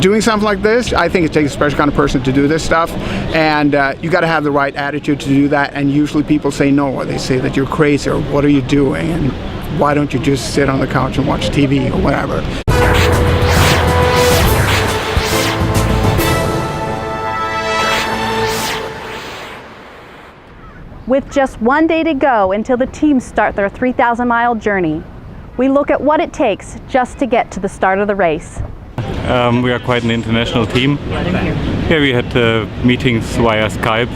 doing something like this, I think it takes a special kind of person to do this stuff, and you got to have the right attitude to do that. And usually people say no, or they say that you're crazy, or what are you doing, and why don't you just sit on the couch and watch TV or whatever. With just one day to go until the teams start their 3,000-mile journey, we look at what it takes just to get to the start of the race. We are quite an international team. Here we had meetings via Skype,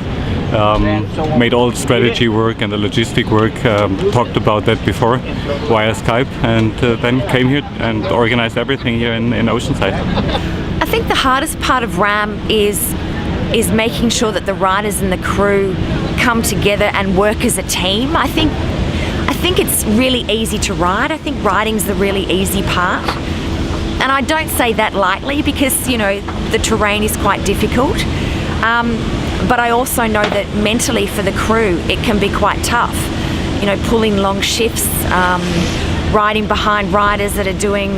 made all strategy work and the logistic work, talked about that before via Skype, and then came here and organized everything here in Oceanside. I think the hardest part of RAAM is making sure that the riders and the crew come together and work as a team. I think it's really easy to ride. I think riding's the really easy part. And I don't say that lightly because, you know, the terrain is quite difficult. But I also know that mentally for the crew, it can be quite tough. You know, pulling long shifts, riding behind riders that are doing,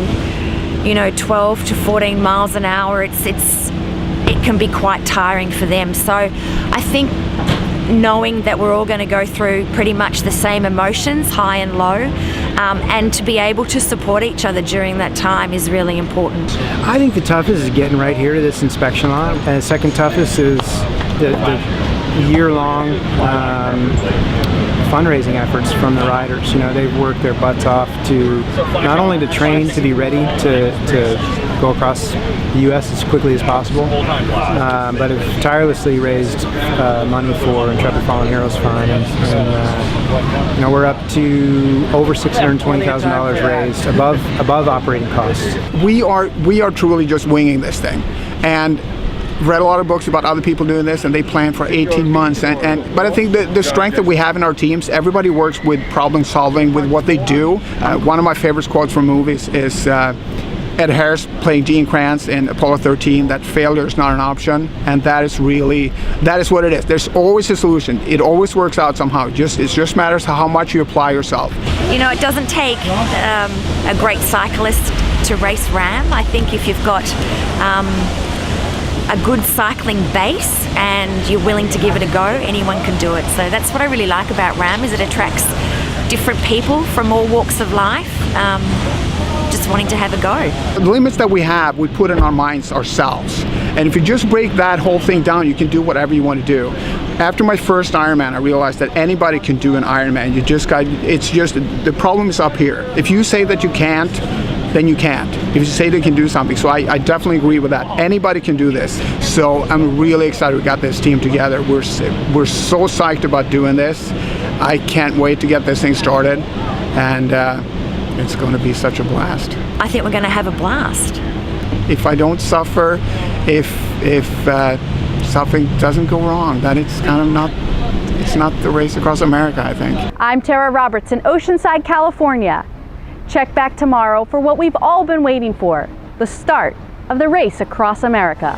you know, 12 to 14 miles an hour. It can be quite tiring for them. So I think knowing that we're all going to go through pretty much the same emotions, high and low, and to be able to support each other during that time is really important. I think the toughest is getting right here to this inspection lot, and the second toughest is the year-long fundraising efforts from the riders. You know, they've worked their butts off to not only to train to be ready to go across the U.S. as quickly as possible, but have tirelessly raised money for Intrepid Fallen Heroes Fund, and you know, we're up to over $620,000 raised above operating costs. We are truly just winging this thing, and read a lot of books about other people doing this, and they plan for 18 months. But I think the strength that we have in our teams, everybody works with problem solving with what they do. One of my favorite quotes from movies is Ed Harris playing Gene Kranz in Apollo 13, that failure is not an option, and that is what it is. There's always a solution. It always works out somehow. It just matters how much you apply yourself. You know, it doesn't take a great cyclist to race RAAM. I think if you've got a good cycling base and you're willing to give it a go, anyone can do it. So that's what I really like about RAAM, is it attracts different people from all walks of life, just wanting to have a go. The limits that we have, we put in our minds ourselves. And if you just break that whole thing down, you can do whatever you want to do. After my first Ironman, I realized that anybody can do an Ironman. The problem is up here. If you say that you can't, then you can't. If you say they can do something. So I definitely agree with that. Anybody can do this. So I'm really excited we got this team together. We're so psyched about doing this. I can't wait to get this thing started, and it's going to be such a blast. I think we're going to have a blast. If I don't suffer, if something doesn't go wrong, then it's kind of not. It's not the race across America, I think. I'm Tara Roberts in Oceanside, California. Check back tomorrow for what we've all been waiting for, the start of the race across America.